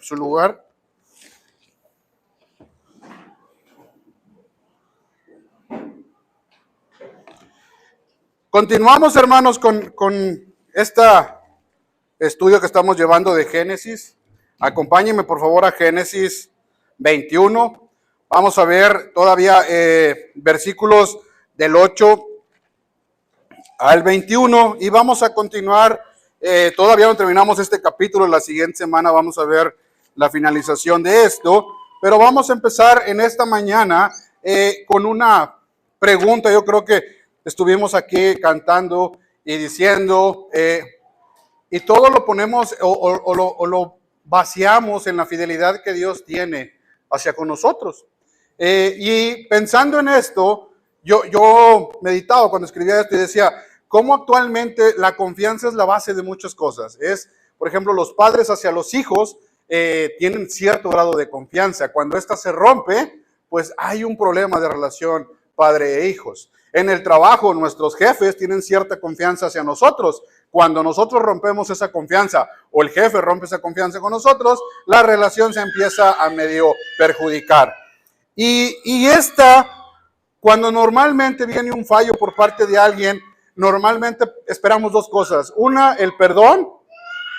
Su lugar. Continuamos, hermanos, con este estudio que estamos llevando de Génesis. Acompáñenme, por favor, a Génesis 21. Vamos a ver todavía versículos del 8 al 21 y vamos a continuar. Todavía no terminamos este capítulo. La siguiente semana vamos a ver la finalización de esto, pero vamos a empezar en esta mañana con una pregunta. Yo creo que estuvimos aquí cantando y diciendo, y todo lo ponemos o lo vaciamos en la fidelidad que Dios tiene hacia con nosotros. Y pensando en esto, yo meditaba cuando escribía esto y decía, cómo actualmente la confianza es la base de muchas cosas. Es, por ejemplo, los padres hacia los hijos tienen cierto grado de confianza. Cuando ésta se rompe, pues hay un problema de relación padre e hijos. En el trabajo, nuestros jefes tienen cierta confianza hacia nosotros. Cuando nosotros rompemos esa confianza o el jefe rompe esa confianza con nosotros, la relación se empieza a medio perjudicar. Y cuando normalmente viene un fallo por parte de alguien, normalmente esperamos dos cosas. Una, el perdón,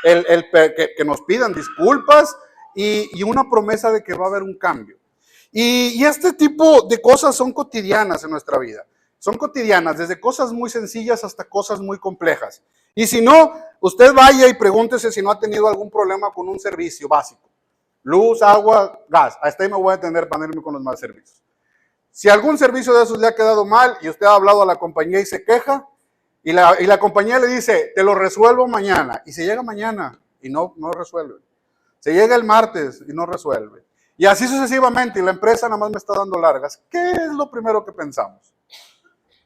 que nos pidan disculpas y una promesa de que va a haber un cambio. Y este tipo de cosas son cotidianas en nuestra vida. Son cotidianas, desde cosas muy sencillas hasta cosas muy complejas. Y si no, usted vaya y pregúntese si no ha tenido algún problema con un servicio básico. Luz, agua, gas. Hasta ahí me voy a tener para irme con los más servicios. Si algún servicio de esos le ha quedado mal y usted ha hablado a la compañía y se queja, y la compañía le dice, te lo resuelvo mañana. Y se llega mañana y no resuelve. Se llega el martes y no resuelve. Y así sucesivamente, y la empresa nada más me está dando largas. ¿Qué es lo primero que pensamos?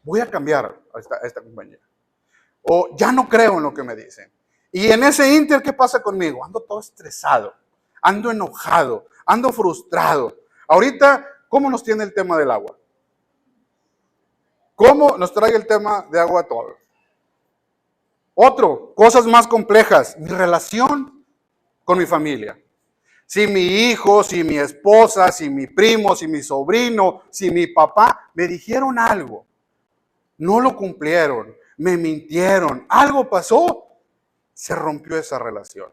Voy a cambiar a esta compañía. O ya no creo en lo que me dicen. Y en ese inter, ¿qué pasa conmigo? Ando todo estresado, ando enojado, ando frustrado. Ahorita, ¿cómo nos tiene el tema del agua? ¿Cómo nos trae el tema de agua todo? Otro, cosas más complejas, mi relación con mi familia. Si mi hijo, si mi esposa, si mi primo, si mi sobrino, si mi papá me dijeron algo, no lo cumplieron, me mintieron, algo pasó, se rompió esa relación.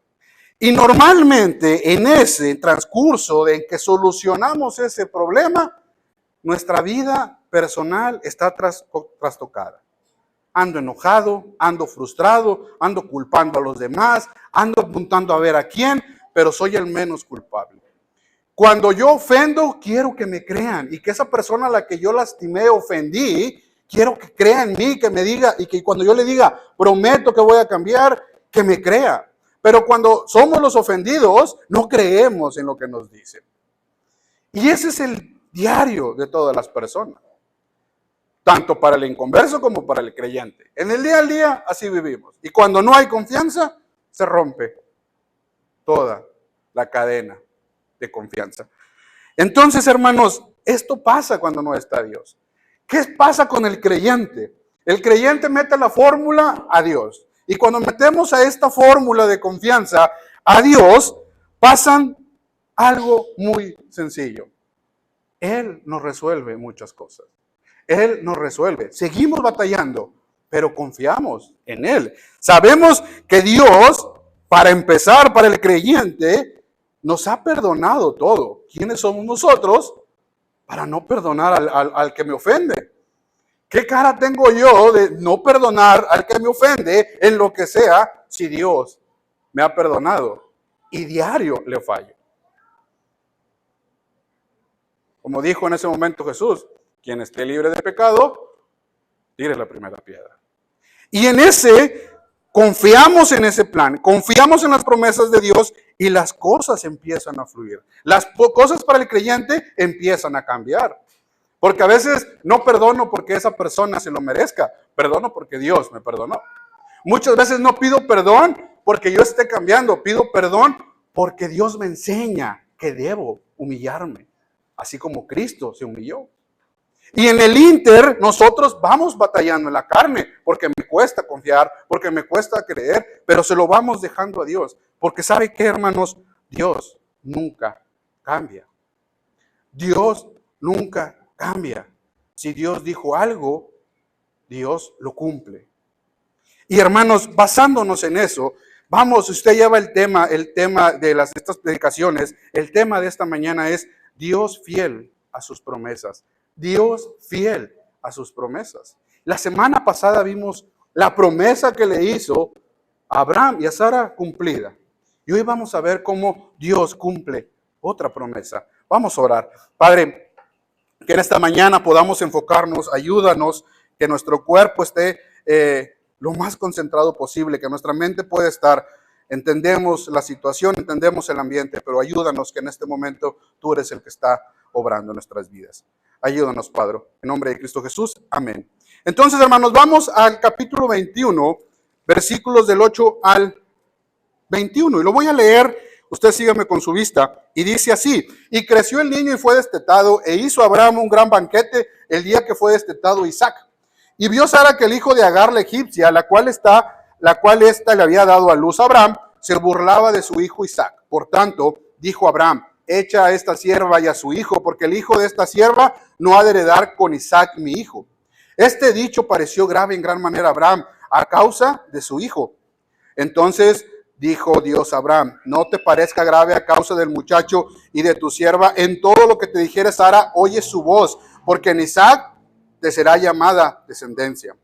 Y normalmente en ese transcurso de en que solucionamos ese problema, nuestra vida personal está trastocada. Ando enojado, ando frustrado, ando culpando a los demás, ando apuntando a ver a quién, pero soy el menos culpable. Cuando yo ofendo, quiero que me crean y que esa persona a la que yo lastimé, ofendí, quiero que crea en mí, que me diga y que cuando yo le diga, prometo que voy a cambiar, que me crea. Pero cuando somos los ofendidos, no creemos en lo que nos dicen. Y ese es el diario de todas las personas. Tanto para el inconverso como para el creyente. En el día al día, así vivimos. Y cuando no hay confianza, se rompe toda la cadena de confianza. Entonces, hermanos, esto pasa cuando no está Dios. ¿Qué pasa con el creyente? El creyente mete la fórmula a Dios. Y cuando metemos a esta fórmula de confianza a Dios, pasan algo muy sencillo. Él nos resuelve muchas cosas. Él nos resuelve. Seguimos batallando, pero confiamos en Él. Sabemos que Dios, para empezar, para el creyente, nos ha perdonado todo. ¿Quiénes somos nosotros para no perdonar al que me ofende? ¿Qué cara tengo yo de no perdonar al que me ofende en lo que sea si Dios me ha perdonado y diario le fallo? Como dijo en ese momento Jesús, quien esté libre de pecado, tire la primera piedra. Y en ese, confiamos en ese plan, confiamos en las promesas de Dios y las cosas empiezan a fluir. Las cosas para el creyente empiezan a cambiar. Porque a veces no perdono porque esa persona se lo merezca, perdono porque Dios me perdonó. Muchas veces no pido perdón porque yo esté cambiando, pido perdón porque Dios me enseña que debo humillarme, así como Cristo se humilló. Y en el ínter, nosotros vamos batallando en la carne, porque me cuesta confiar, porque me cuesta creer, pero se lo vamos dejando a Dios. Porque ¿sabe qué, hermanos? Dios nunca cambia. Dios nunca cambia. Si Dios dijo algo, Dios lo cumple. Y hermanos, basándonos en eso, vamos, usted lleva el tema de estas predicaciones, el tema de esta mañana es Dios fiel a sus promesas. Dios fiel a sus promesas. La semana pasada vimos la promesa que le hizo a Abraham y a Sara cumplida. Y hoy vamos a ver cómo Dios cumple otra promesa. Vamos a orar. Padre, que en esta mañana podamos enfocarnos, ayúdanos, que nuestro cuerpo esté lo más concentrado posible, que nuestra mente pueda estar. Entendemos la situación, entendemos el ambiente, pero ayúdanos que en este momento tú eres el que está obrando en nuestras vidas. Ayúdanos, Padre, en nombre de Cristo Jesús. Amén. Entonces, hermanos, vamos al capítulo 21, versículos del 8 al 21. Y lo voy a leer, usted sígame con su vista. Y dice así: y creció el niño y fue destetado, e hizo Abraham un gran banquete el día que fue destetado Isaac. Y vio Sara que el hijo de Agar la egipcia, la cual ésta le había dado a luz a Abraham, se burlaba de su hijo Isaac. Por tanto, dijo Abraham: echa a esta sierva y a su hijo, porque el hijo de esta sierva no ha de heredar con Isaac mi hijo. Este dicho pareció grave en gran manera a Abraham a causa de su hijo. Entonces dijo Dios a Abraham: no te parezca grave a causa del muchacho y de tu sierva. En todo lo que te dijere Sara, oye su voz, porque en Isaac te será llamada descendencia.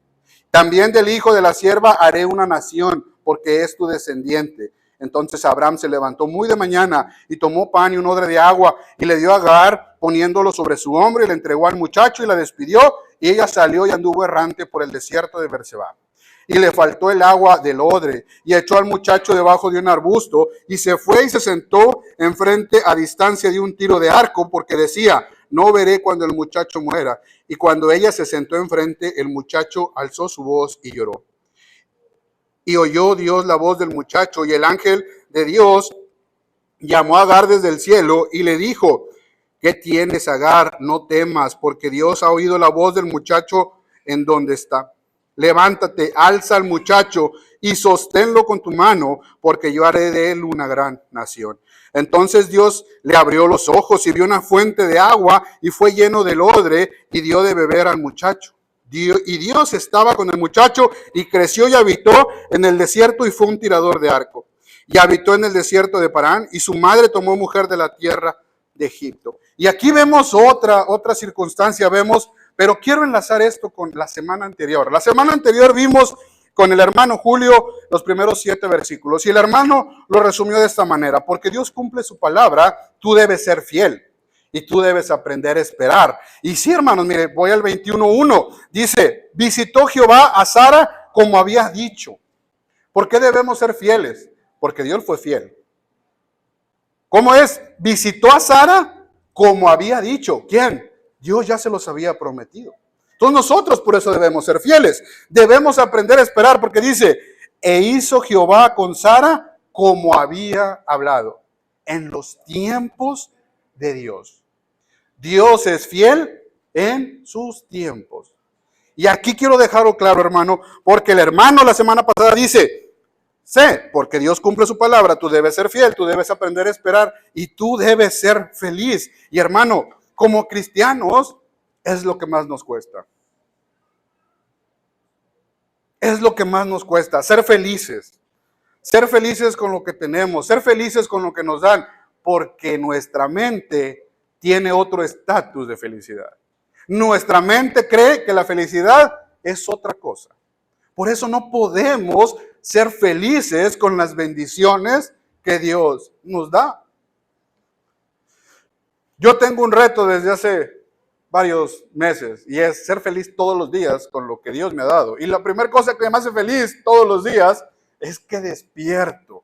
También del hijo de la sierva haré una nación, porque es tu descendiente. Entonces Abraham se levantó muy de mañana y tomó pan y un odre de agua y le dio a Agar, poniéndolo sobre su hombro, y le entregó al muchacho y la despidió, y ella salió y anduvo errante por el desierto de Berseba. Y le faltó el agua del odre, y echó al muchacho debajo de un arbusto, y se fue y se sentó enfrente a distancia de un tiro de arco, porque decía: no veré cuando el muchacho muera. Y cuando ella se sentó enfrente, el muchacho alzó su voz y lloró. Y oyó Dios la voz del muchacho, y el ángel de Dios llamó a Agar desde el cielo y le dijo: ¿qué tienes, Agar? No temas, porque Dios ha oído la voz del muchacho en donde está. Levántate, alza al muchacho y sosténlo con tu mano, porque yo haré de él una gran nación. Entonces Dios le abrió los ojos y vio una fuente de agua y fue lleno del odre y dio de beber al muchacho. Y Dios estaba con el muchacho y creció y habitó en el desierto y fue un tirador de arco. Y habitó en el desierto de Parán, y su madre tomó mujer de la tierra de Egipto. Y aquí vemos otra circunstancia, pero quiero enlazar esto con la semana anterior. La semana anterior vimos con el hermano Julio los primeros 7 versículos, y el hermano lo resumió de esta manera: porque Dios cumple su palabra, tú debes ser fiel. Y tú debes aprender a esperar. Y sí, hermanos, mire, voy al 21:1. Dice: visitó Jehová a Sara como había dicho. ¿Por qué debemos ser fieles? Porque Dios fue fiel. ¿Cómo es? Visitó a Sara como había dicho. ¿Quién? Dios ya se los había prometido. Entonces nosotros por eso debemos ser fieles. Debemos aprender a esperar, porque dice: e hizo Jehová con Sara como había hablado. En los tiempos de Dios. Dios es fiel en sus tiempos. Y aquí quiero dejarlo claro, hermano, porque el hermano la semana pasada dice: sé, porque Dios cumple su palabra, tú debes ser fiel, tú debes aprender a esperar y tú debes ser feliz. Y hermano, como cristianos, es lo que más nos cuesta. Es lo que más nos cuesta, ser felices. Ser felices con lo que tenemos, ser felices con lo que nos dan, porque nuestra mente tiene otro estatus de felicidad. Nuestra mente cree que la felicidad es otra cosa. Por eso no podemos ser felices con las bendiciones que Dios nos da. Yo tengo un reto desde hace varios meses, y es ser feliz todos los días con lo que Dios me ha dado. Y la primera cosa que me hace feliz todos los días es que despierto.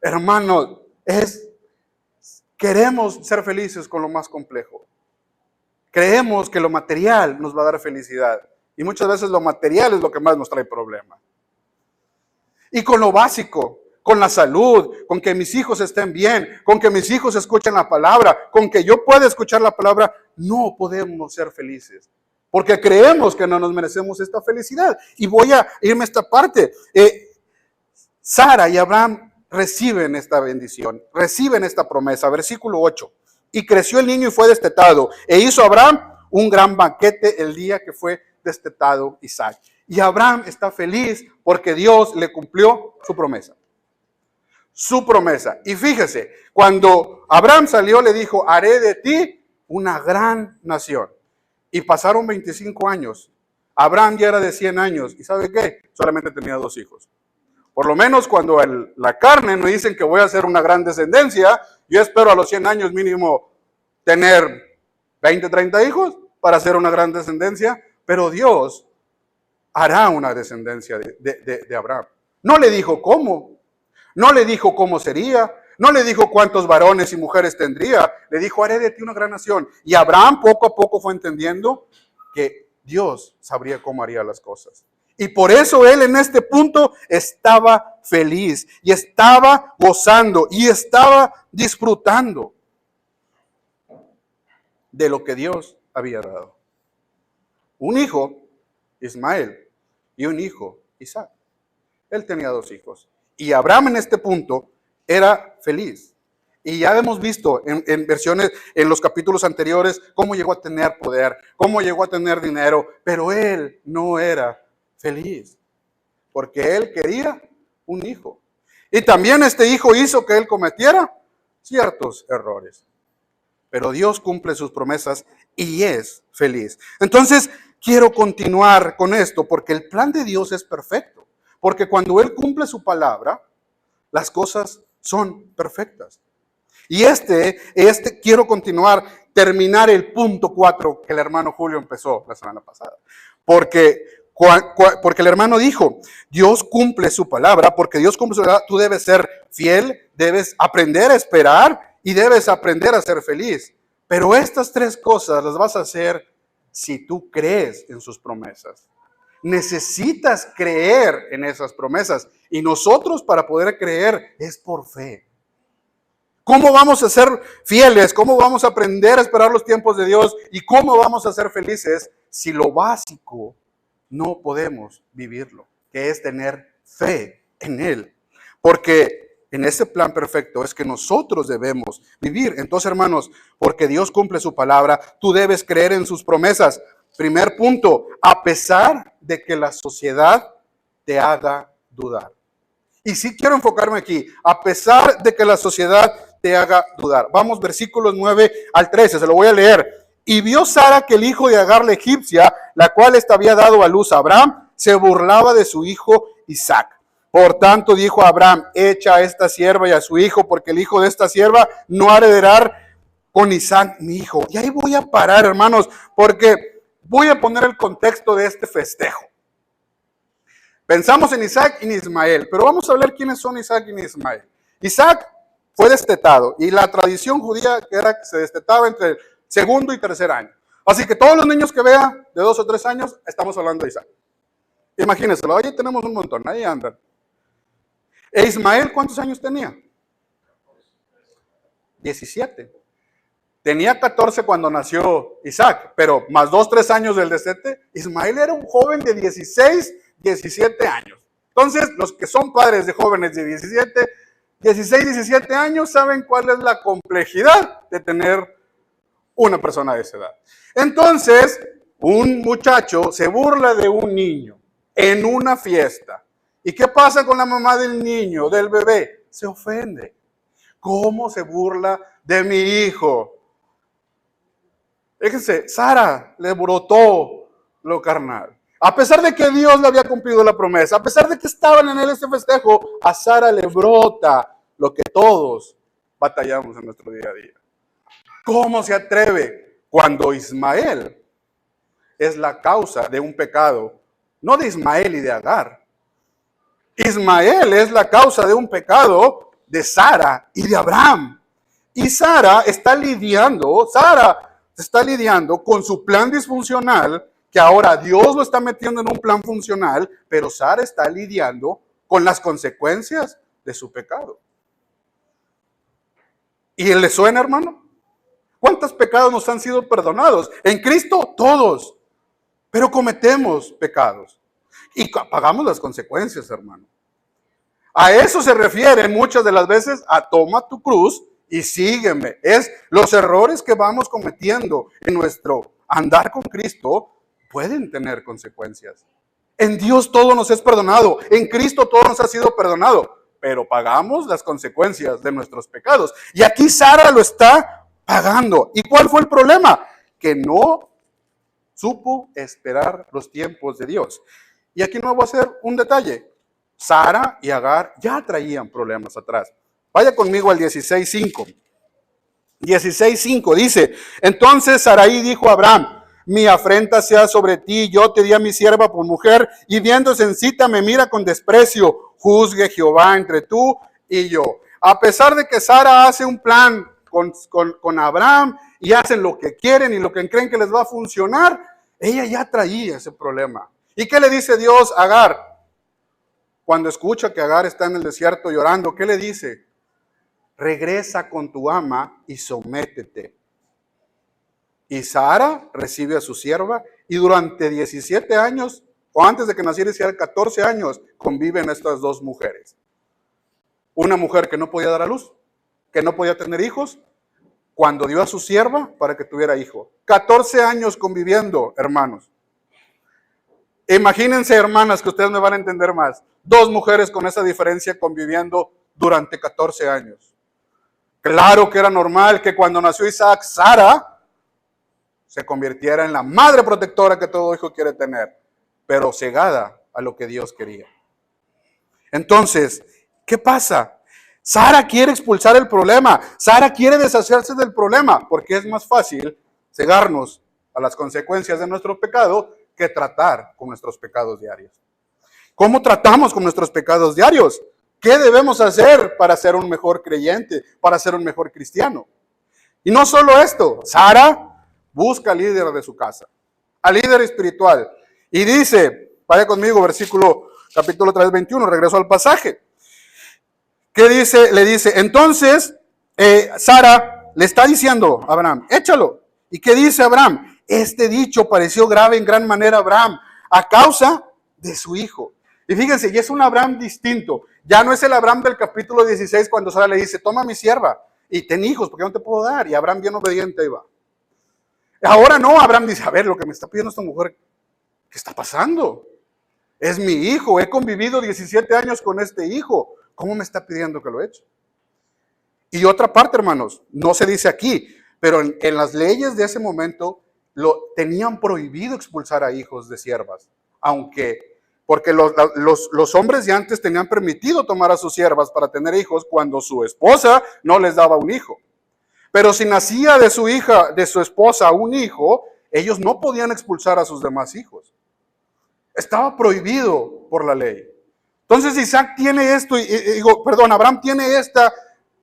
Hermanos, queremos ser felices con lo más complejo. Creemos que lo material nos va a dar felicidad. Y muchas veces lo material es lo que más nos trae problemas. Y con lo básico, con la salud, con que mis hijos estén bien, con que mis hijos escuchen la palabra, con que yo pueda escuchar la palabra, no podemos ser felices. Porque creemos que no nos merecemos esta felicidad. Y voy a irme a esta parte. Sara y Abraham reciben esta bendición, reciben esta promesa. Versículo 8. Y creció el niño y fue destetado. E hizo Abraham un gran banquete el día que fue destetado Isaac. Y Abraham está feliz porque Dios le cumplió su promesa. Su promesa. Y fíjese, cuando Abraham salió le dijo, haré de ti una gran nación. Y pasaron 25 años. Abraham ya era de 100 años. ¿Y sabe qué? Solamente tenía 2 hijos. Por lo menos cuando la carne nos dicen que voy a hacer una gran descendencia, yo espero a los 100 años mínimo tener 20, 30 hijos para hacer una gran descendencia. Pero Dios hará una descendencia de Abraham. No le dijo cómo, no le dijo cómo sería, no le dijo cuántos varones y mujeres tendría, le dijo, haré de ti una gran nación. Y Abraham poco a poco fue entendiendo que Dios sabría cómo haría las cosas. Y por eso él en este punto estaba feliz y estaba gozando y estaba disfrutando de lo que Dios había dado. Un hijo, Ismael, y un hijo, Isaac. Él tenía 2 hijos. Y Abraham en este punto era feliz. Y ya hemos visto en versiones, en los capítulos anteriores, cómo llegó a tener poder, cómo llegó a tener dinero, pero él no era feliz, porque él quería un hijo. Y también este hijo hizo que él cometiera ciertos errores. Pero Dios cumple sus promesas y es feliz. Entonces, quiero continuar con esto porque el plan de Dios es perfecto. Porque cuando Él cumple su palabra, las cosas son perfectas. Y quiero continuar, terminar el punto 4 que el hermano Julio empezó la semana pasada. Porque el hermano dijo, Dios cumple su palabra, porque Dios cumple su palabra, tú debes ser fiel, debes aprender a esperar y debes aprender a ser feliz. Pero estas 3 cosas las vas a hacer si tú crees en sus promesas. Necesitas creer en esas promesas. Y nosotros para poder creer es por fe. ¿Cómo vamos a ser fieles? ¿Cómo vamos a aprender a esperar los tiempos de Dios? ¿Y cómo vamos a ser felices si lo básico no podemos vivirlo? Que es tener fe en Él. Porque en ese plan perfecto es que nosotros debemos vivir. Entonces, hermanos, porque Dios cumple su palabra, tú debes creer en sus promesas. Primer punto, a pesar de que la sociedad te haga dudar. Y sí quiero enfocarme aquí, a pesar de que la sociedad te haga dudar. Vamos, versículos 9 al 13, se lo voy a leer. Y vio Sara que el hijo de Agar la egipcia, la cual había dado a luz a Abraham, se burlaba de su hijo Isaac. Por tanto dijo a Abraham, echa a esta sierva y a su hijo, porque el hijo de esta sierva no heredará con Isaac mi hijo. Y ahí voy a parar, hermanos, porque voy a poner el contexto de este festejo. Pensamos en Isaac y en Ismael, pero vamos a hablar quiénes son Isaac y Ismael. Isaac fue destetado y la tradición judía era que se destetaba entre el segundo y tercer año. Así que todos los niños que vean de 2 o 3 años, estamos hablando de Isaac. Imagínenselo, ahí tenemos un montón, ahí andan. ¿E Ismael cuántos años tenía? 17. Tenía 14 cuando nació Isaac, pero más 2, 3 años del destete, Ismael era un joven de 16, 17 años. Entonces, los que son padres de jóvenes de 16, 17 años saben cuál es la complejidad de tener una persona de esa edad. Entonces, un muchacho se burla de un niño en una fiesta. ¿Y qué pasa con la mamá del niño, del bebé? Se ofende. ¿Cómo se burla de mi hijo? Fíjense, Sara le brotó lo carnal. A pesar de que Dios le había cumplido la promesa, a pesar de que estaban en este festejo, a Sara le brota lo que todos batallamos en nuestro día a día. ¿Cómo se atreve cuando Ismael es la causa de un pecado? No de Ismael y de Agar. Ismael es la causa de un pecado de Sara y de Abraham. Y Sara está lidiando con su plan disfuncional que ahora Dios lo está metiendo en un plan funcional, pero Sara está lidiando con las consecuencias de su pecado. ¿Y le suena, hermano? ¿Cuántos pecados nos han sido perdonados? En Cristo, todos. Pero cometemos pecados. Y pagamos las consecuencias, hermano. A eso se refiere muchas de las veces a toma tu cruz y sígueme. Es los errores que vamos cometiendo en nuestro andar con Cristo pueden tener consecuencias. En Dios todo nos es perdonado. En Cristo todo nos ha sido perdonado. Pero pagamos las consecuencias de nuestros pecados. Y aquí Sara lo está pagando. ¿Y cuál fue el problema? Que no supo esperar los tiempos de Dios. Y aquí no voy a hacer un detalle. Sara y Agar ya traían problemas atrás. Vaya conmigo al 16:5. 16:5 dice, entonces Sarai dijo a Abraham, mi afrenta sea sobre ti, yo te di a mi sierva por mujer, y viéndose en cita me mira con desprecio, juzgue Jehová entre tú y yo. A pesar de que Sara hace un plan con Abraham, y hacen lo que quieren y lo que creen que les va a funcionar, ella ya traía ese problema. ¿Y qué le dice Dios a Agar? Cuando escucha que Agar está en el desierto llorando, ¿qué le dice? Regresa con tu ama y sométete. Y Sara recibe a su sierva y durante 17 años, o antes de que naciera Isaac, 14 años, conviven estas dos mujeres. Una mujer que no podía dar a luz, que no podía tener hijos, cuando dio a su sierva para que tuviera hijo. 14 años conviviendo, hermanos. Imagínense, hermanas, que ustedes me van a entender más. Dos mujeres con esa diferencia conviviendo durante 14 años. Claro que era normal que cuando nació Isaac, Sara se convirtiera en la madre protectora que todo hijo quiere tener, pero cegada a lo que Dios quería. Entonces, ¿qué pasa? Sara quiere expulsar el problema. Sara quiere deshacerse del problema, porque es más fácil cegarnos a las consecuencias de nuestro pecado que tratar con nuestros pecados diarios. ¿Cómo tratamos con nuestros pecados diarios? ¿Qué debemos hacer para ser un mejor creyente, para ser un mejor cristiano? Y no solo esto, Sara busca al líder de su casa, al líder espiritual. Y dice, vaya conmigo, capítulo 3, 21, regreso al pasaje. ¿Qué dice? Le dice, entonces Sara le está diciendo a Abraham, échalo. ¿Y qué dice Abraham? Este dicho pareció grave en gran manera a Abraham a causa de su hijo. Y fíjense, y es un Abraham distinto. Ya no es el Abraham del capítulo 16 cuando Sara le dice, toma mi sierva y ten hijos porque no te puedo dar. Y Abraham bien obediente ahí va. Ahora no, Abraham dice, a ver, lo que me está pidiendo esta mujer, ¿qué está pasando? Es mi hijo, he convivido 17 años con este hijo. ¿Cómo me está pidiendo que lo eche? Y otra parte, hermanos, no se dice aquí, pero en las leyes de ese momento tenían prohibido expulsar a hijos de siervas, porque los hombres de antes tenían permitido tomar a sus siervas para tener hijos cuando su esposa no les daba un hijo. Pero si nacía de su esposa un hijo, ellos no podían expulsar a sus demás hijos. Estaba prohibido por la ley. Entonces Abraham tiene esta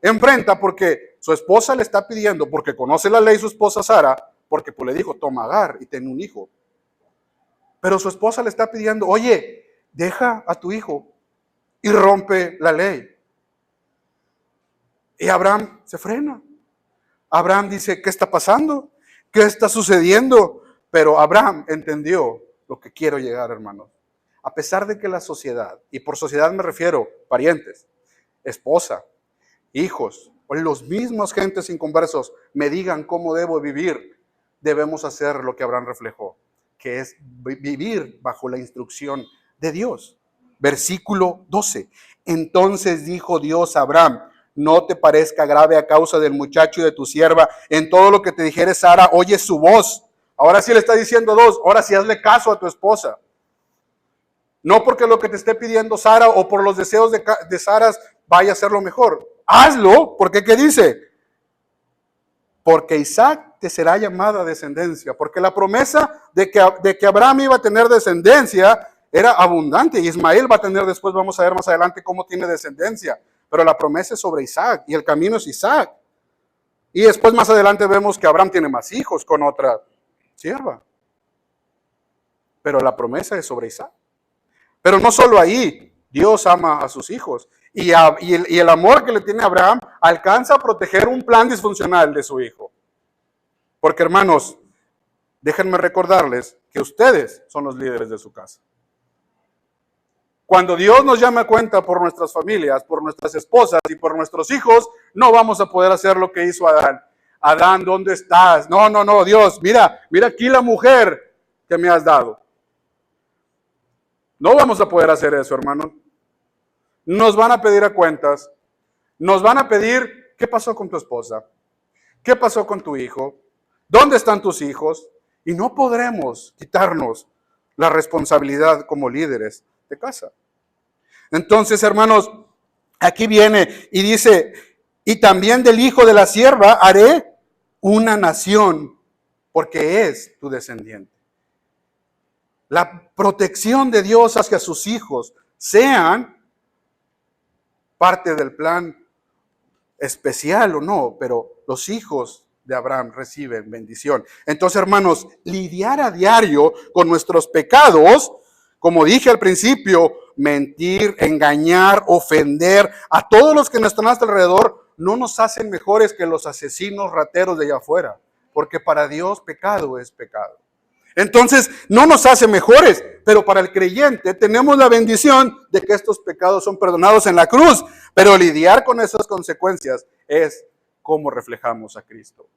enfrenta porque su esposa le está pidiendo, porque conoce la ley su esposa Sara, porque pues le dijo, toma Agar y ten un hijo. Pero su esposa le está pidiendo, oye, deja a tu hijo y rompe la ley. Y Abraham se frena. Abraham dice, ¿qué está pasando? ¿Qué está sucediendo? Pero Abraham entendió lo que quiero llegar, hermanos. A pesar de que la sociedad, y por sociedad me refiero parientes, esposa, hijos, o los mismos gentes inconversos me digan cómo debo vivir, debemos hacer lo que Abraham reflejó, que es vivir bajo la instrucción de Dios. Versículo 12. Entonces dijo Dios a Abraham, no te parezca grave a causa del muchacho y de tu sierva, en todo lo que te dijere Sara, oye su voz. Ahora sí le está diciendo dos, ahora sí hazle caso a tu esposa. No porque lo que te esté pidiendo Sara o por los deseos de Sara vaya a ser lo mejor. Hazlo, porque ¿qué dice? Porque Isaac te será llamada descendencia. Porque la promesa de que Abraham iba a tener descendencia era abundante. Y Ismael va a tener después, vamos a ver más adelante cómo tiene descendencia. Pero la promesa es sobre Isaac y el camino es Isaac. Y después más adelante vemos que Abraham tiene más hijos con otra sierva. pero la promesa es sobre Isaac. Pero no solo ahí, Dios ama a sus hijos. Y el amor que le tiene a Abraham alcanza a proteger un plan disfuncional de su hijo. Porque hermanos, déjenme recordarles que ustedes son los líderes de su casa. Cuando Dios nos llame a cuenta por nuestras familias, por nuestras esposas y por nuestros hijos, no vamos a poder hacer lo que hizo Adán. Adán, ¿dónde estás? No, Dios, mira aquí la mujer que me has dado. No vamos a poder hacer eso, hermanos. Nos van a pedir a cuentas. Nos van a pedir, ¿qué pasó con tu esposa? ¿Qué pasó con tu hijo? ¿Dónde están tus hijos? Y no podremos quitarnos la responsabilidad como líderes de casa. Entonces, hermanos, aquí viene y dice, y también del hijo de la sierva haré una nación, porque es tu descendiente. La protección de Dios hacia sus hijos sean parte del plan especial o no, pero los hijos de Abraham reciben bendición. Entonces, hermanos, lidiar a diario con nuestros pecados, como dije al principio, mentir, engañar, ofender a todos los que nos están a nuestro alrededor, no nos hacen mejores que los asesinos rateros de allá afuera, porque para Dios pecado es pecado. Entonces, no nos hace mejores, pero para el creyente tenemos la bendición de que estos pecados son perdonados en la cruz, pero lidiar con esas consecuencias es cómo reflejamos a Cristo.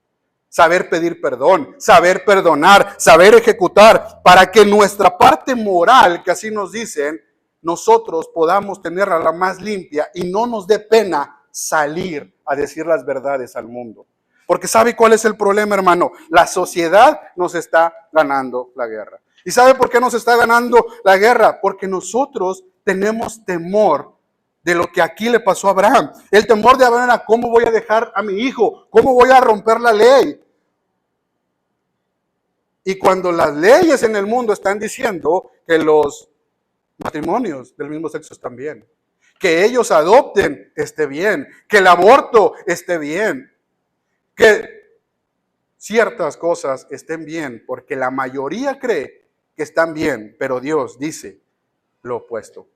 Saber pedir perdón, saber perdonar, saber ejecutar, para que nuestra parte moral, que así nos dicen, nosotros podamos tenerla la más limpia y no nos dé pena salir a decir las verdades al mundo. Porque ¿sabe cuál es el problema, hermano? La sociedad nos está ganando la guerra. ¿Y sabe por qué nos está ganando la guerra? Porque nosotros tenemos temor de lo que aquí le pasó a Abraham. El temor de Abraham era, ¿cómo voy a dejar a mi hijo? ¿Cómo voy a romper la ley? Y cuando las leyes en el mundo están diciendo que los matrimonios del mismo sexo están bien, que ellos adopten esté bien, que el aborto esté bien, que ciertas cosas estén bien, porque la mayoría cree que están bien, pero Dios dice lo opuesto.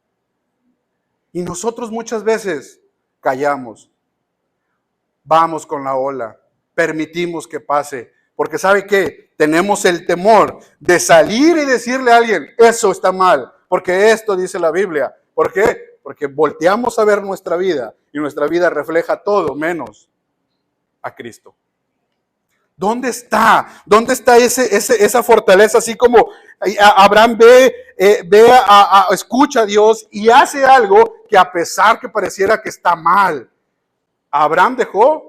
Y nosotros muchas veces callamos, vamos con la ola, permitimos que pase, porque ¿sabe qué? Tenemos el temor de salir y decirle a alguien, eso está mal, porque esto dice la Biblia. ¿Por qué? Porque volteamos a ver nuestra vida y nuestra vida refleja todo menos a Cristo. ¿Dónde está? ¿Dónde está esa fortaleza? Así como Abraham escucha a Dios y hace algo que a pesar que pareciera que está mal, Abraham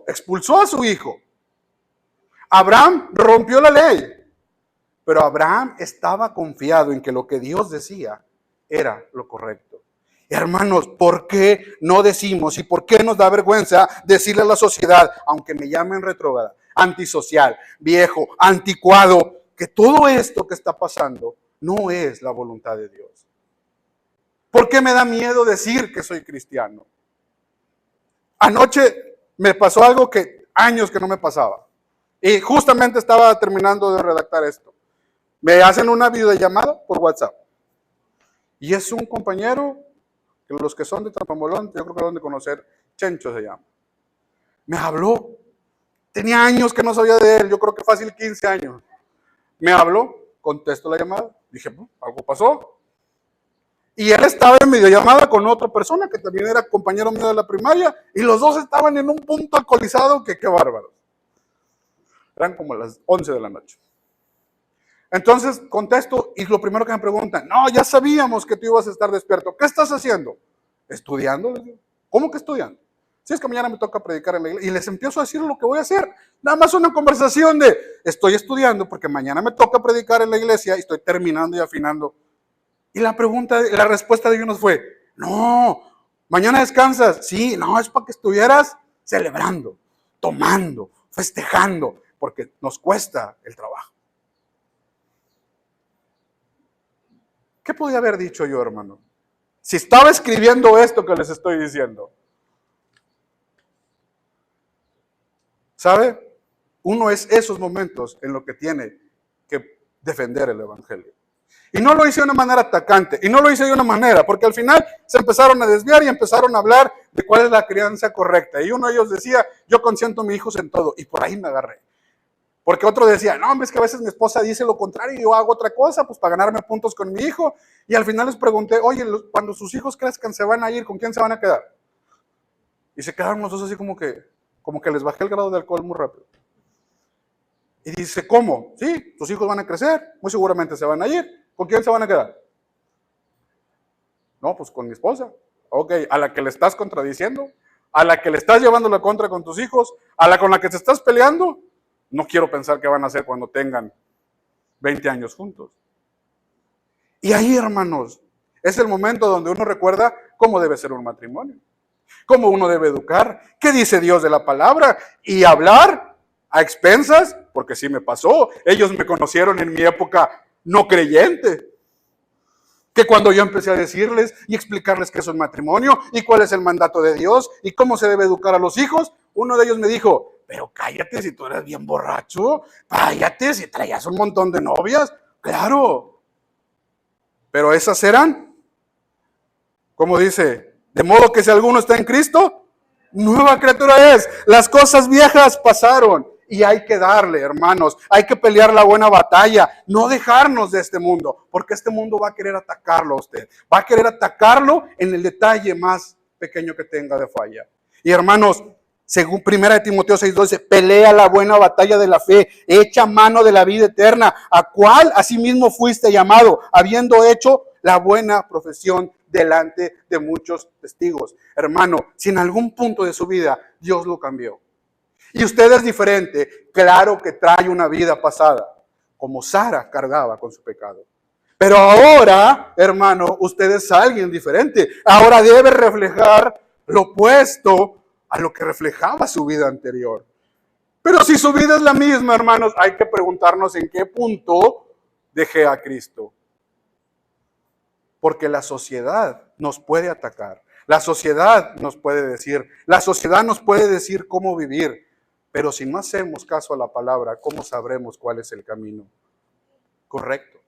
expulsó a su hijo. Abraham rompió la ley, pero Abraham estaba confiado en que lo que Dios decía era lo correcto. Hermanos, ¿por qué no decimos y por qué nos da vergüenza decirle a la sociedad, aunque me llamen retrógrada, antisocial, viejo, anticuado, que todo esto que está pasando no es la voluntad de Dios? ¿Por qué me da miedo decir que soy cristiano? Anoche me pasó algo que años que no me pasaba. Y justamente estaba terminando de redactar esto. Me hacen una videollamada por WhatsApp. Y es un compañero, que los que son de Tampamolón, yo creo que lo han de conocer, Chencho se llama. Me habló. Tenía años que no sabía de él, yo creo que fácil 15 años. Me habló, contesto la llamada. Dije, algo pasó. Y él estaba en videollamada con otra persona que también era compañero mío de la primaria. Y los dos estaban en un punto alcoholizado que qué bárbaros. Eran como las 11 de la noche. Entonces contesto y lo primero que me preguntan, no, ya sabíamos que tú ibas a estar despierto. ¿Qué estás haciendo? Estudiando. ¿Cómo que estudiando? Si es que mañana me toca predicar en la iglesia. Y les empiezo a decir lo que voy a hacer. Nada más una conversación de, estoy estudiando porque mañana me toca predicar en la iglesia y estoy terminando y afinando. Y la respuesta de unos fue, no, mañana descansas. Sí, no, es para que estuvieras celebrando, tomando, festejando, porque nos cuesta el trabajo. ¿Qué podía haber dicho yo, hermano? Si estaba escribiendo esto que les estoy diciendo. ¿Sabe? Uno es esos momentos en los que tiene que defender el evangelio. Y no lo hice de una manera atacante, y no lo hice de una manera, porque al final se empezaron a desviar y empezaron a hablar de cuál es la crianza correcta. Y uno de ellos decía, yo consiento a mis hijos en todo, y por ahí me agarré. Porque otro decía, no, hombre, es que a veces mi esposa dice lo contrario y yo hago otra cosa, pues para ganarme puntos con mi hijo. Y al final les pregunté, oye, cuando sus hijos crezcan, ¿se van a ir? ¿Con quién se van a quedar? Y se quedaron los dos así como que les bajé el grado de alcohol muy rápido. Y dice, ¿cómo? Sí, tus hijos van a crecer, muy seguramente se van a ir. ¿Con quién se van a quedar? No, pues con mi esposa. Ok, a la que le estás contradiciendo, a la que le estás llevando la contra con tus hijos, a la con la que te estás peleando. No quiero pensar qué van a hacer cuando tengan 20 años juntos. Y ahí, hermanos, es el momento donde uno recuerda cómo debe ser un matrimonio, cómo uno debe educar, qué dice Dios de la palabra y hablar a expensas, porque sí me pasó. Ellos me conocieron en mi época no creyente. Que cuando yo empecé a decirles y explicarles qué es un matrimonio y cuál es el mandato de Dios y cómo se debe educar a los hijos, uno de ellos me dijo, pero cállate si tú eres bien borracho, cállate si traías un montón de novias. Claro, pero esas eran, como dice, de modo que si alguno está en Cristo, nueva criatura es. Las cosas viejas pasaron. Y hay que darle, hermanos, hay que pelear la buena batalla, no dejarnos de este mundo, porque este mundo va a querer atacarlo a usted, va a querer atacarlo en el detalle más pequeño que tenga de falla. Y hermanos, según 1 Timoteo 6:2 dice, pelea la buena batalla de la fe, echa mano de la vida eterna, a cual asimismo fuiste llamado, habiendo hecho la buena profesión delante de muchos testigos. Hermano, si en algún punto de su vida Dios lo cambió, y usted es diferente, claro que trae una vida pasada, como Sara cargaba con su pecado. Pero ahora, hermano, usted es alguien diferente. Ahora debe reflejar lo opuesto a lo que reflejaba su vida anterior. Pero si su vida es la misma, hermanos, hay que preguntarnos en qué punto dejé a Cristo. Porque la sociedad nos puede atacar. La sociedad nos puede decir cómo vivir. Pero si no hacemos caso a la palabra, ¿cómo sabremos cuál es el camino correcto?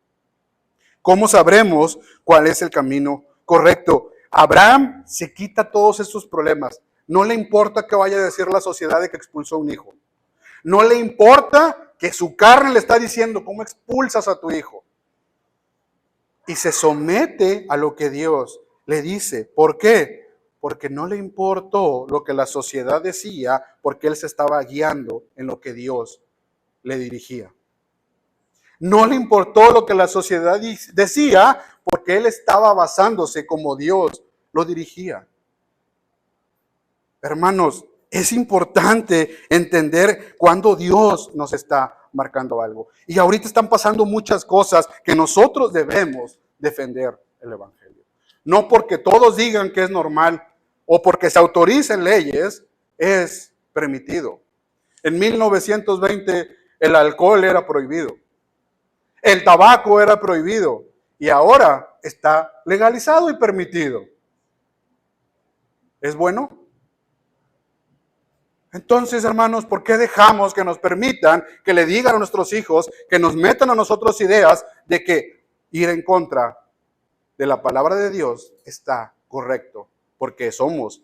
¿Cómo sabremos cuál es el camino correcto? Abraham se quita todos estos problemas. No le importa que vaya a decir la sociedad de que expulsó a un hijo. No le importa que su carne le está diciendo cómo expulsas a tu hijo. Y se somete a lo que Dios le dice. ¿Por qué? Porque no le importó lo que la sociedad decía, porque él se estaba guiando en lo que Dios le dirigía. No le importó lo que la sociedad decía, porque él estaba basándose como Dios lo dirigía. Hermanos, es importante entender cuando Dios nos está marcando algo. Y ahorita están pasando muchas cosas que nosotros debemos defender el Evangelio. No porque todos digan que es normal o porque se autoricen leyes, es permitido. En 1920 el alcohol era prohibido. El tabaco era prohibido. Y ahora está legalizado y permitido. ¿Es bueno? Entonces, hermanos, ¿por qué dejamos que nos permitan, que le digan a nuestros hijos, que nos metan a nosotros ideas de que ir en contra de la palabra de Dios está correcto? Porque somos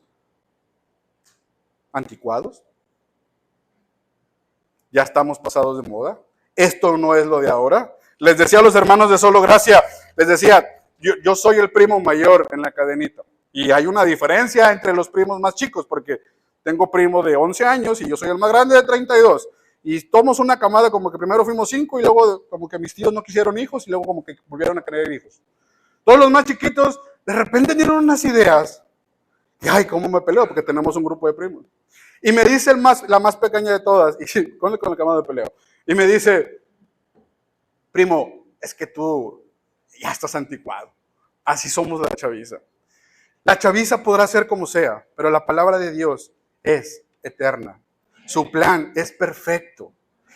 anticuados. Ya estamos pasados de moda. Esto no es lo de ahora. Les decía a los hermanos de Solo Gracia, les decía, yo soy el primo mayor en la cadenita. Y hay una diferencia entre los primos más chicos, porque tengo primo de 11 años y yo soy el más grande de 32. Y tomamos una camada como que primero fuimos 5 y luego como que mis tíos no quisieron hijos y luego como que volvieron a querer hijos. Todos los más chiquitos de repente dieron unas ideas. Y ay, cómo me peleo, porque tenemos un grupo de primos. Y me dice la más pequeña de todas, y con la cámara de peleo, y me dice, primo, es que tú ya estás anticuado. Así somos la chaviza. La chaviza podrá ser como sea, pero la palabra de Dios es eterna. Su plan es perfecto.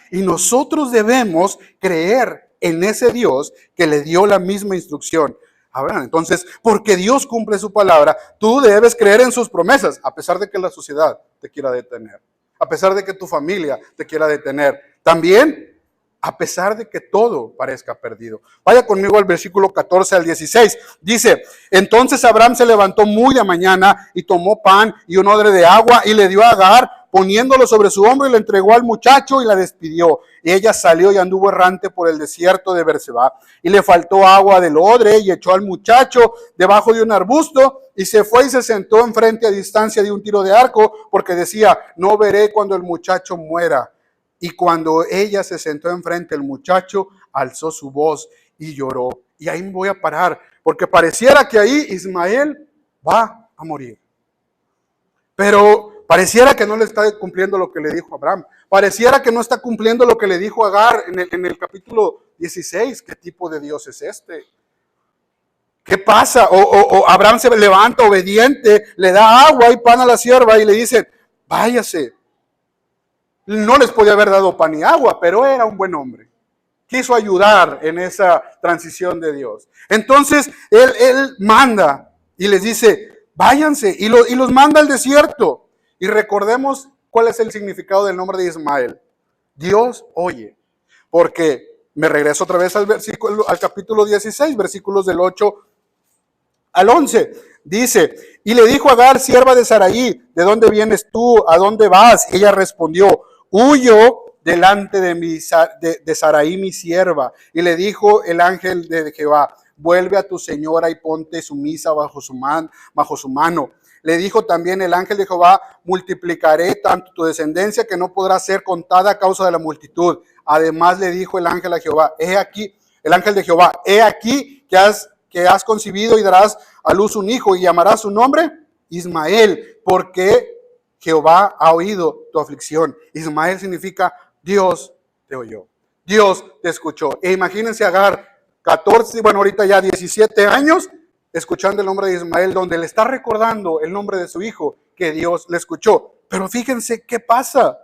Y nosotros debemos creer en ese Dios que le dio la misma instrucción. Abraham. Entonces, porque Dios cumple su palabra, tú debes creer en sus promesas, a pesar de que la sociedad te quiera detener, a pesar de que tu familia te quiera detener. También a pesar de que todo parezca perdido. Vaya conmigo al versículo 14 al 16. Dice, entonces Abraham se levantó muy de mañana y tomó pan y un odre de agua y le dio a Agar, poniéndolo sobre su hombro, y le entregó al muchacho y la despidió. Y ella salió y anduvo errante por el desierto de Berseba. Y le faltó agua del odre y echó al muchacho debajo de un arbusto y se fue y se sentó enfrente a distancia de un tiro de arco, porque decía, no veré cuando el muchacho muera. Y cuando ella se sentó enfrente, el muchacho alzó su voz y lloró. Y ahí me voy a parar, porque pareciera que ahí Ismael va a morir. Pero pareciera que no le está cumpliendo lo que le dijo Abraham. Pareciera que no está cumpliendo lo que le dijo Agar en el capítulo 16. ¿Qué tipo de Dios es este? ¿Qué pasa? O Abraham se levanta obediente, le da agua y pan a la sierva y le dice, váyase. No les podía haber dado pan y agua, pero era un buen hombre. Quiso ayudar en esa transición de Dios. Entonces, él manda y les dice, váyanse, y los manda al desierto. Y recordemos cuál es el significado del nombre de Ismael. Dios oye. Porque me regreso otra vez al capítulo 16, versículos del 8 al 11. Dice, y le dijo a Agar, sierva de Saraí, ¿de dónde vienes tú? ¿A dónde vas? Ella respondió, huyo delante de Saraí mi sierva. Y le dijo el ángel de Jehová, vuelve a tu señora y ponte sumisa bajo su mano. Le dijo también el ángel de Jehová, multiplicaré tanto tu descendencia que no podrá ser contada a causa de la multitud. Además le dijo el ángel a Jehová, el ángel de Jehová, he aquí que has concebido y darás a luz un hijo y llamarás su nombre Ismael, porque Jehová ha oído tu aflicción. Ismael significa Dios te oyó, Dios te escuchó. E imagínense Agar, 14, bueno ahorita ya 17 años, escuchando el nombre de Ismael, donde le está recordando el nombre de su hijo, que Dios le escuchó. Pero fíjense qué pasa.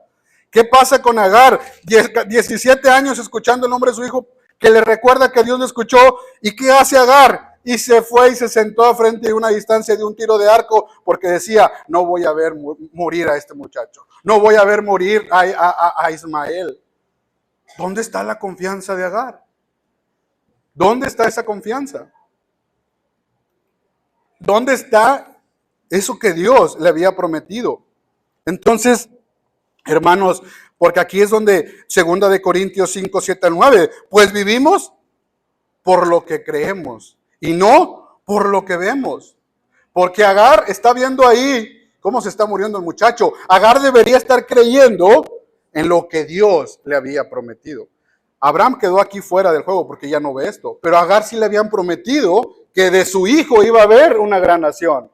¿Qué pasa con Agar? 17 años escuchando el nombre de su hijo, que le recuerda que Dios le escuchó. ¿Y qué hace Agar? Y se fue y se sentó a frente de una distancia de un tiro de arco, porque decía, no voy a ver morir a este muchacho. No voy a ver morir a Ismael. ¿Dónde está la confianza de Agar? ¿Dónde está esa confianza? ¿Dónde está eso que Dios le había prometido? Entonces, hermanos, porque aquí es donde 2 de Corintios 5, 7 al 9, pues vivimos por lo que creemos y no por lo que vemos. Porque Agar está viendo ahí cómo se está muriendo el muchacho. Agar debería estar creyendo en lo que Dios le había prometido. Abraham quedó aquí fuera del juego porque ya no ve esto, pero a Agar sí le habían prometido que de su hijo iba a haber una gran nación.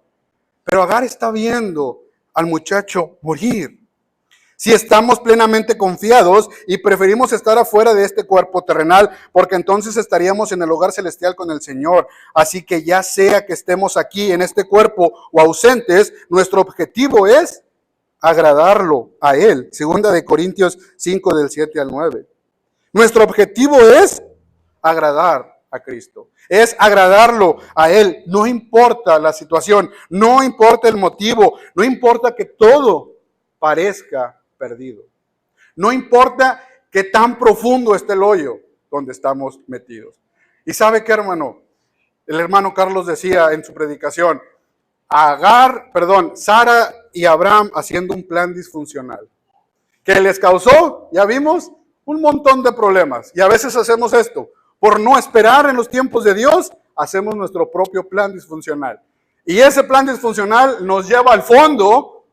Pero Agar está viendo al muchacho morir. Si estamos plenamente confiados y preferimos estar afuera de este cuerpo terrenal, porque entonces estaríamos en el hogar celestial con el Señor. Así que ya sea que estemos aquí en este cuerpo o ausentes, nuestro objetivo es agradarlo a Él. 2 de Corintios 5 del 7 al 9. Nuestro objetivo es agradar a Cristo. Es agradarlo a Él. No importa la situación, no importa el motivo, no importa que todo parezca perdido. No importa qué tan profundo esté el hoyo donde estamos metidos. ¿Y sabe qué, hermano? El hermano Carlos decía en su predicación, Sara y Abraham haciendo un plan disfuncional, que les causó, ya vimos, un montón de problemas. Y a veces hacemos esto, por no esperar en los tiempos de Dios, hacemos nuestro propio plan disfuncional. Y ese plan disfuncional nos lleva al fondo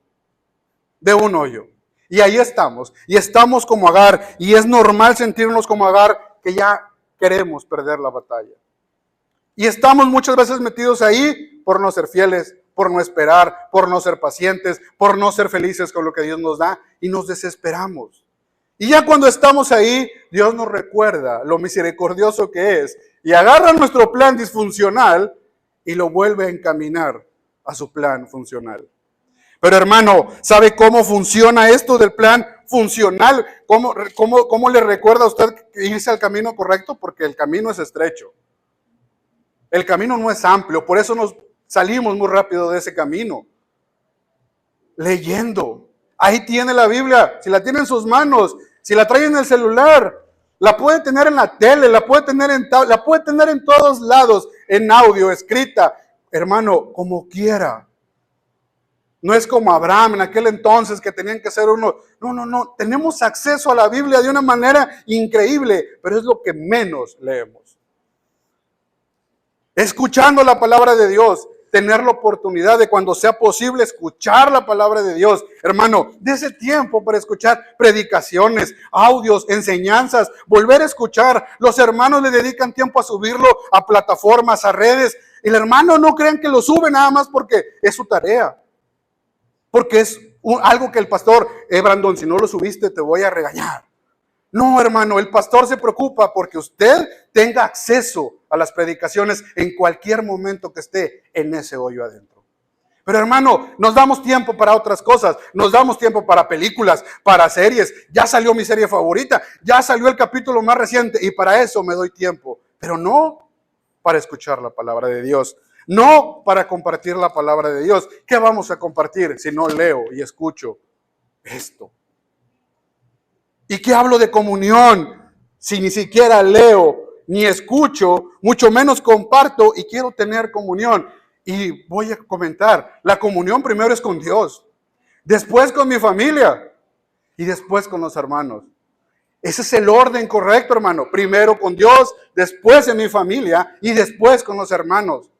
de un hoyo. Y ahí estamos, y estamos como Agar, y es normal sentirnos como Agar, que ya queremos perder la batalla. Y estamos muchas veces metidos ahí por no ser fieles, por no esperar, por no ser pacientes, por no ser felices con lo que Dios nos da, y nos desesperamos. Y ya cuando estamos ahí, Dios nos recuerda lo misericordioso que es, y agarra nuestro plan disfuncional y lo vuelve a encaminar a su plan funcional. Pero hermano, ¿sabe cómo funciona esto del plan funcional? ¿Cómo le recuerda a usted irse al camino correcto? Porque el camino es estrecho. El camino no es amplio, por eso nos salimos muy rápido de ese camino. Leyendo. Ahí tiene la Biblia, si la tiene en sus manos, si la trae en el celular, La puede tener en la tele, la puede tener en todos lados, en audio, escrita. Hermano, como quiera. No es como Abraham en aquel entonces que tenían que ser uno. No. Tenemos acceso a la Biblia de una manera increíble, pero es lo que menos leemos. Escuchando la palabra de Dios, tener la oportunidad de cuando sea posible escuchar la palabra de Dios. Hermano, dése tiempo para escuchar predicaciones, audios, enseñanzas, volver a escuchar. Los hermanos le dedican tiempo a subirlo a plataformas, a redes. Y el hermano no crean que lo sube nada más porque es su tarea. Porque es algo que el pastor, Brandon, si no lo subiste te voy a regañar. No, hermano, el pastor se preocupa porque usted tenga acceso a las predicaciones en cualquier momento que esté en ese hoyo adentro. Pero hermano, nos damos tiempo para otras cosas, nos damos tiempo para películas, para series. Ya salió mi serie favorita, ya salió el capítulo más reciente y para eso me doy tiempo. Pero no para escuchar la palabra de Dios. No para compartir la palabra de Dios. ¿Qué vamos a compartir si no leo y escucho esto? ¿Y qué hablo de comunión si ni siquiera leo ni escucho, mucho menos comparto y quiero tener comunión? Y voy a comentar, la comunión primero es con Dios, después con mi familia y después con los hermanos. Ese es el orden correcto, hermano. Primero con Dios, después en mi familia y después con los hermanos.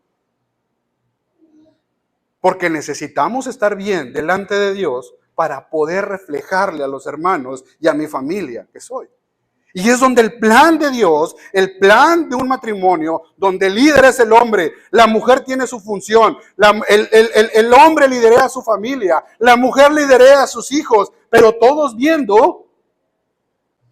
Porque necesitamos estar bien delante de Dios para poder reflejarle a los hermanos y a mi familia que soy. Y es donde el plan de Dios, el plan de un matrimonio, donde el líder es el hombre, la mujer tiene su función, el hombre lidera a su familia, la mujer lidera a sus hijos, pero todos viendo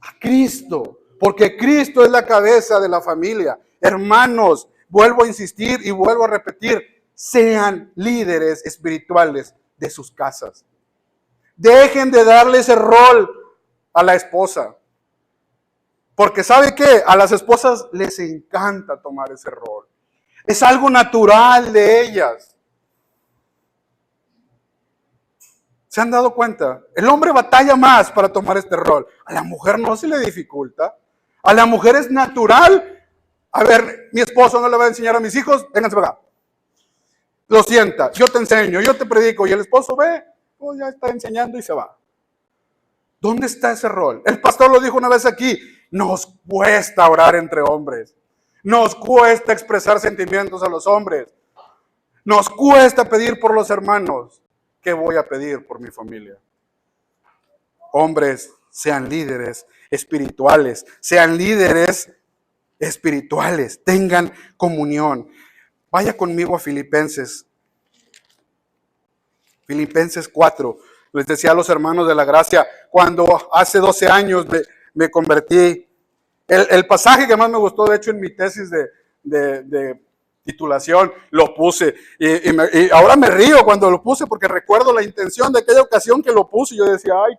a Cristo, porque Cristo es la cabeza de la familia. Hermanos, vuelvo a insistir y vuelvo a repetir, sean líderes espirituales de sus casas. Dejen de darle ese rol a la esposa. Porque ¿sabe qué? A las esposas les encanta tomar ese rol. Es algo natural de ellas. ¿Se han dado cuenta? El hombre batalla más para tomar este rol. A la mujer no se le dificulta. A la mujer es natural. A ver, mi esposo no le va a enseñar a mis hijos. Vénganse para acá. Lo sienta, yo te enseño, yo te predico. Y el esposo ve, pues ya está enseñando y se va. ¿Dónde está ese rol? El pastor lo dijo una vez aquí. Nos cuesta orar entre hombres. Nos cuesta expresar sentimientos a los hombres. Nos cuesta pedir por los hermanos. ¿Qué voy a pedir por mi familia? Hombres, sean líderes espirituales. Sean líderes espirituales. Tengan comunión. Vaya conmigo a Filipenses. Filipenses 4. Les decía a los hermanos de la gracia, cuando hace 12 años me convertí. El pasaje que más me gustó, de hecho, en mi tesis de titulación, lo puse. Y ahora me río cuando lo puse porque recuerdo la intención de aquella ocasión que lo puse. Y yo decía, ay,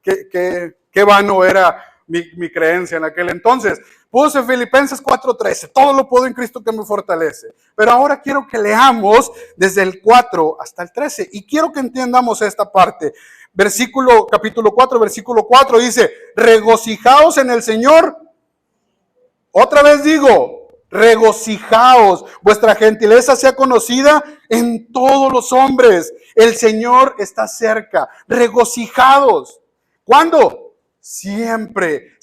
qué vano era mi creencia en aquel entonces. Puse Filipenses 4:13, todo lo puedo en Cristo que me fortalece. Pero ahora quiero que leamos desde el 4 hasta el 13 y quiero que entendamos esta parte. Capítulo 4, versículo 4 dice, regocijaos en el Señor. Otra vez digo, regocijaos, vuestra gentileza sea conocida en todos los hombres. El Señor está cerca, regocijados. ¿Cuándo? Siempre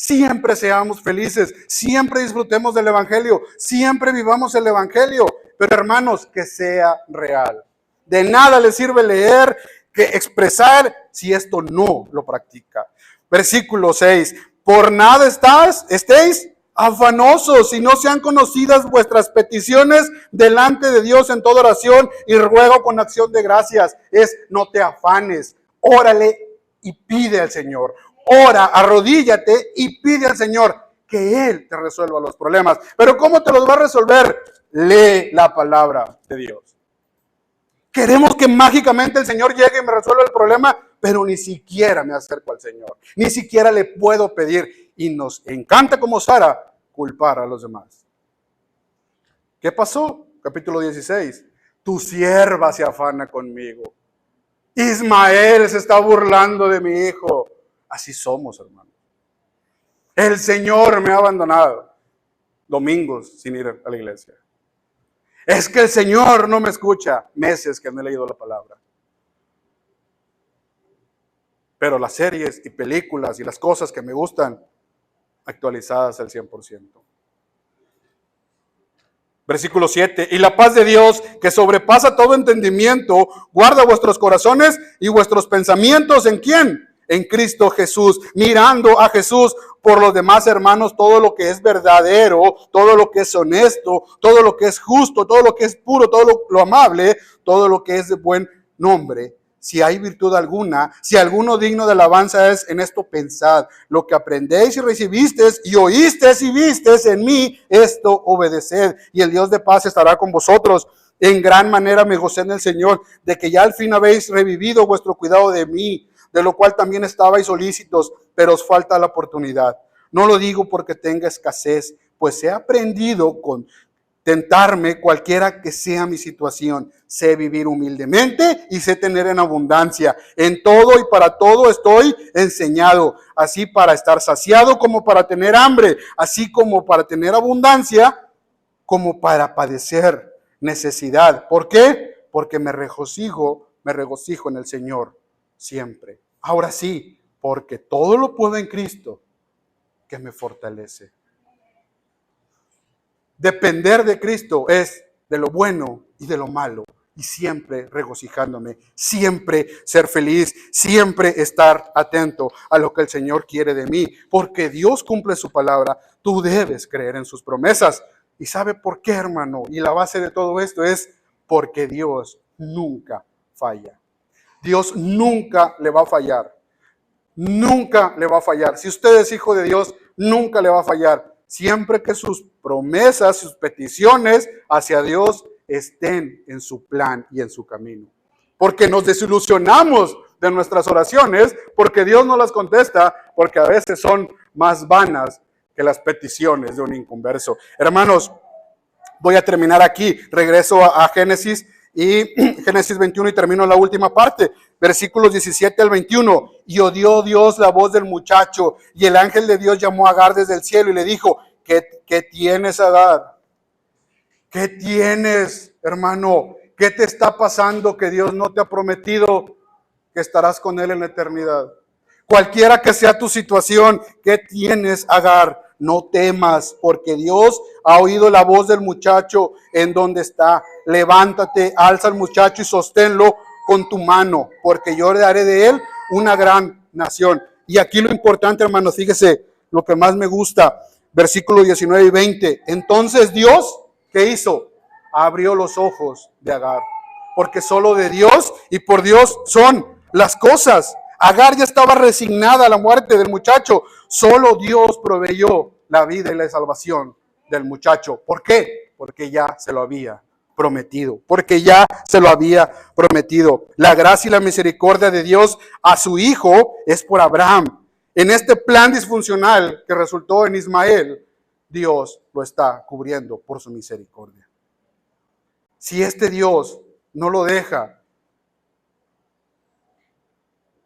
seamos felices, siempre disfrutemos del Evangelio, siempre vivamos el Evangelio, pero hermanos, que sea real. De nada le sirve leer, que expresar, si esto no lo practica. Versículo 6, por nada estéis afanosos, si no sean conocidas vuestras peticiones delante de Dios en toda oración y ruego con acción de gracias. No te afanes, órale y pide al Señor. Ora, arrodíllate y pide al Señor que Él te resuelva los problemas. Pero ¿cómo te los va a resolver? Lee la palabra de Dios. Queremos que mágicamente el Señor llegue y me resuelva el problema, pero ni siquiera me acerco al Señor. Ni siquiera le puedo pedir. Y nos encanta, como Sara, culpar a los demás. ¿Qué pasó? Capítulo 16. Tu sierva se afana conmigo. Ismael se está burlando de mi hijo. Así somos, hermanos. El Señor me ha abandonado. Domingos sin ir a la iglesia. Es que el Señor no me escucha. Meses que no he leído la palabra. Pero las series y películas y las cosas que me gustan, actualizadas al 100%. Versículo 7. Y la paz de Dios, que sobrepasa todo entendimiento, guarda vuestros corazones y vuestros pensamientos. ¿En quién? En Cristo Jesús. Mirando a Jesús. Por los demás, hermanos, todo lo que es verdadero, todo lo que es honesto, todo lo que es justo, todo lo que es puro, todo lo amable, todo lo que es de buen nombre. Si hay virtud alguna, si alguno digno de alabanza es, en esto pensad. Lo que aprendéis y recibisteis y oísteis y visteis en mí, esto obedeced. Y el Dios de paz estará con vosotros. En gran manera me gocé en el Señor, de que ya al fin habéis revivido vuestro cuidado de mí, de lo cual también estabais solícitos, pero os falta la oportunidad. No lo digo porque tenga escasez, pues he aprendido con tentarme cualquiera que sea mi situación. Sé vivir humildemente y sé tener en abundancia. En todo y para todo estoy enseñado, así para estar saciado como para tener hambre, así como para tener abundancia, como para padecer necesidad. ¿Por qué? Porque me regocijo en el Señor siempre. Ahora sí, porque todo lo puedo en Cristo que me fortalece. Depender de Cristo es de lo bueno y de lo malo. Y siempre regocijándome, siempre ser feliz, siempre estar atento a lo que el Señor quiere de mí. Porque Dios cumple su palabra. Tú debes creer en sus promesas. ¿Y sabe por qué, hermano? Y la base de todo esto es porque Dios nunca falla. Dios nunca le va a fallar. Nunca le va a fallar. Si usted es hijo de Dios, nunca le va a fallar. Siempre que sus promesas, sus peticiones hacia Dios estén en su plan y en su camino. Porque nos desilusionamos de nuestras oraciones, porque Dios no las contesta, porque a veces son más vanas que las peticiones de un inconverso. Hermanos, voy a terminar aquí. Regreso a Génesis y Génesis 21 y termino la última parte. Versículos 17 al 21. Y oyó Dios la voz del muchacho, y el ángel de Dios llamó a Agar desde el cielo y le dijo, ¿qué tienes, Agar? ¿Qué tienes, hermano? ¿Qué te está pasando que Dios no te ha prometido que estarás con Él en la eternidad? Cualquiera que sea tu situación, ¿qué tienes, Agar? No temas, porque Dios ha oído la voz del muchacho en donde está. Levántate, alza al muchacho y sosténlo con tu mano, porque yo le haré de él una gran nación. Y aquí lo importante, hermanos, fíjese, lo que más me gusta, versículos 19 y 20. Entonces Dios, ¿qué hizo? Abrió los ojos de Agar, porque solo de Dios y por Dios son las cosas. Agar ya estaba resignada a la muerte del muchacho. Solo Dios proveyó la vida y la salvación del muchacho. ¿Por qué? Porque ya se lo había prometido. Porque ya se lo había prometido. La gracia y la misericordia de Dios a su hijo es por Abraham. En este plan disfuncional que resultó en Ismael, Dios lo está cubriendo por su misericordia. Si este Dios no lo deja,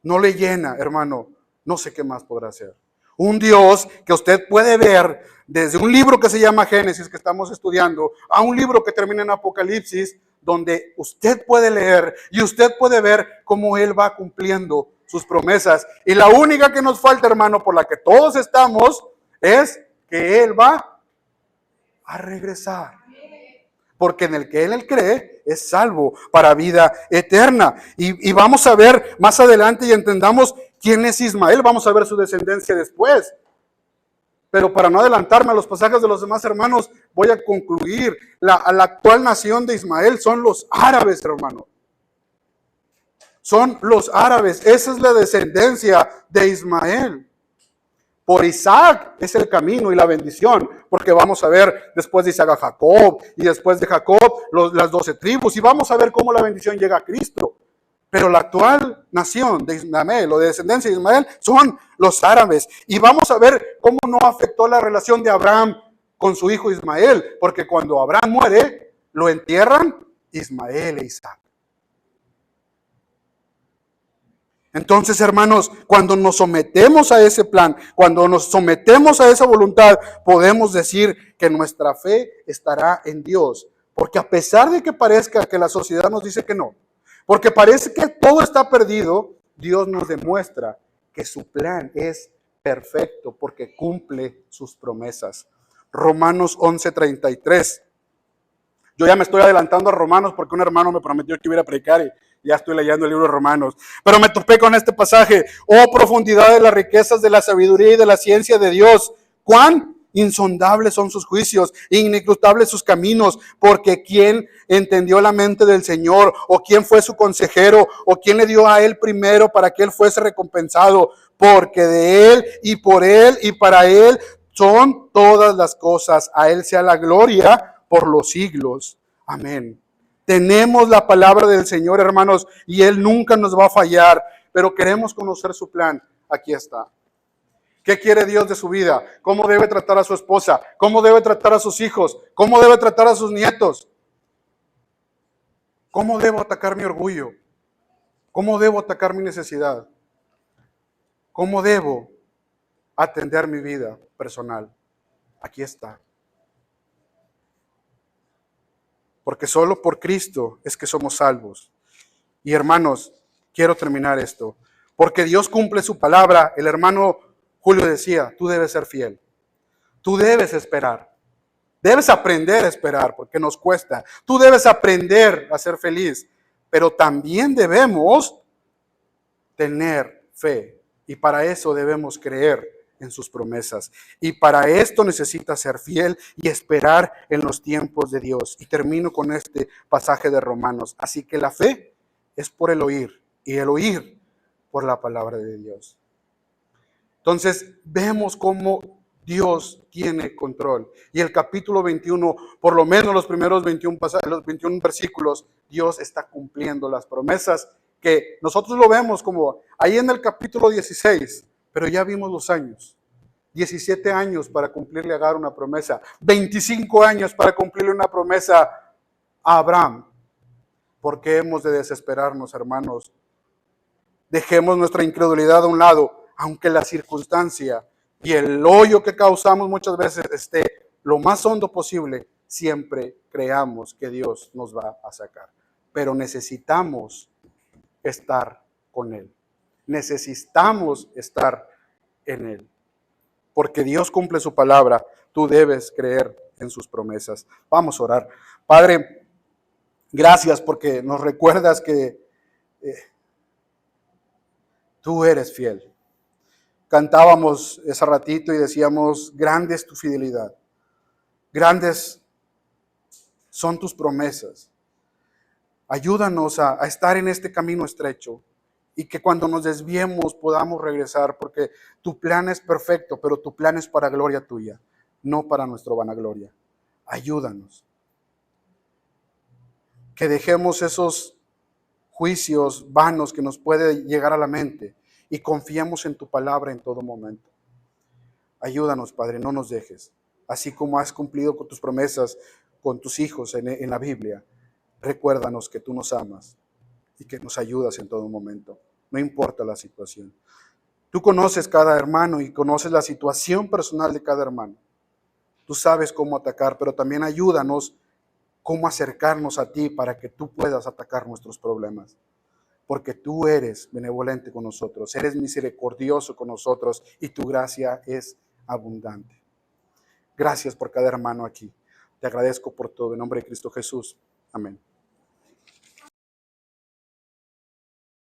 no le llena, hermano, no sé qué más podrá hacer. Un Dios que usted puede ver desde un libro que se llama Génesis, que estamos estudiando, a un libro que termina en Apocalipsis, donde usted puede leer y usted puede ver cómo Él va cumpliendo sus promesas. Y la única que nos falta, hermano, por la que todos estamos, es que Él va a regresar. Porque en el que Él cree es salvo para vida eterna. Y vamos a ver más adelante y entendamos quién es Ismael. Vamos a ver su descendencia después. Pero para no adelantarme a los pasajes de los demás hermanos, voy a concluir. La actual nación de Ismael son los árabes, hermano. Son los árabes. Esa es la descendencia de Ismael. Por Isaac es el camino y la bendición, porque vamos a ver después de Isaac a Jacob, y después de Jacob las 12 tribus, y vamos a ver cómo la bendición llega a Cristo. Pero la actual nación de Ismael, o de descendencia de Ismael, son los árabes. Y vamos a ver cómo no afectó la relación de Abraham con su hijo Ismael, porque cuando Abraham muere, lo entierran Ismael e Isaac. Entonces, hermanos, cuando nos sometemos a ese plan, cuando nos sometemos a esa voluntad, podemos decir que nuestra fe estará en Dios. Porque a pesar de que parezca que la sociedad nos dice que no, porque parece que todo está perdido, Dios nos demuestra que su plan es perfecto porque cumple sus promesas. Romanos 11:33. Yo ya me estoy adelantando a Romanos porque un hermano me prometió que iba a predicar y ya estoy leyendo el libro de Romanos. Pero me topé con este pasaje. Oh, profundidad de las riquezas de la sabiduría y de la ciencia de Dios. Cuán insondables son sus juicios, inescrutables sus caminos, porque ¿quién entendió la mente del Señor? ¿O quién fue su consejero? ¿O quién le dio a él primero para que él fuese recompensado? Porque de él y para él son todas las cosas. A él sea la gloria por los siglos. Amén. Tenemos la palabra del Señor, hermanos, y Él nunca nos va a fallar, pero queremos conocer su plan. Aquí está. ¿Qué quiere Dios de su vida? ¿Cómo debe tratar a su esposa? ¿Cómo debe tratar a sus hijos? ¿Cómo debe tratar a sus nietos? ¿Cómo debo atacar mi orgullo? ¿Cómo debo atacar mi necesidad? ¿Cómo debo atender mi vida personal? Aquí está. Porque solo por Cristo es que somos salvos. Y hermanos, quiero terminar esto. Porque Dios cumple su palabra. El hermano Julio decía, tú debes ser fiel. Tú debes esperar. Debes aprender a esperar porque nos cuesta. Tú debes aprender a ser feliz. Pero también debemos tener fe. Y para eso debemos creer en sus promesas. Y para esto necesitas ser fiel y esperar en los tiempos de Dios. Y termino con este pasaje de Romanos. Así que la fe es por el oír y el oír por la palabra de Dios. Entonces vemos cómo Dios tiene control. Y el capítulo 21, por lo menos los primeros 21 versículos, Dios está cumpliendo las promesas que nosotros lo vemos como ahí en el capítulo 16, pero ya vimos los años. 17 años para cumplirle a Agar una promesa, 25 años para cumplirle una promesa a Abraham. ¿Por qué hemos de desesperarnos, hermanos? Dejemos nuestra incredulidad a un lado, aunque la circunstancia y el hoyo que causamos muchas veces esté lo más hondo posible, siempre creamos que Dios nos va a sacar. Pero necesitamos estar con Él. Necesitamos estar en Él. Porque Dios cumple su palabra, tú debes creer en sus promesas. Vamos a orar. Padre, gracias porque nos recuerdas que tú eres fiel. Cantábamos ese ratito y decíamos, grande es tu fidelidad. Grandes son tus promesas. Ayúdanos a estar en este camino estrecho y que cuando nos desviemos podamos regresar, porque tu plan es perfecto, pero tu plan es para gloria tuya, no para nuestra vanagloria. Ayúdanos. Que dejemos esos juicios vanos que nos puede llegar a la mente y confiemos en tu palabra en todo momento. Ayúdanos, Padre, no nos dejes. Así como has cumplido con tus promesas con tus hijos en la Biblia, recuérdanos que tú nos amas y que nos ayudas en todo momento, no importa la situación. Tú conoces cada hermano y conoces la situación personal de cada hermano. Tú sabes cómo atacar, pero también ayúdanos cómo acercarnos a ti para que tú puedas atacar nuestros problemas. Porque tú eres benevolente con nosotros, eres misericordioso con nosotros y tu gracia es abundante. Gracias por cada hermano aquí. Te agradezco por todo. En nombre de Cristo Jesús. Amén.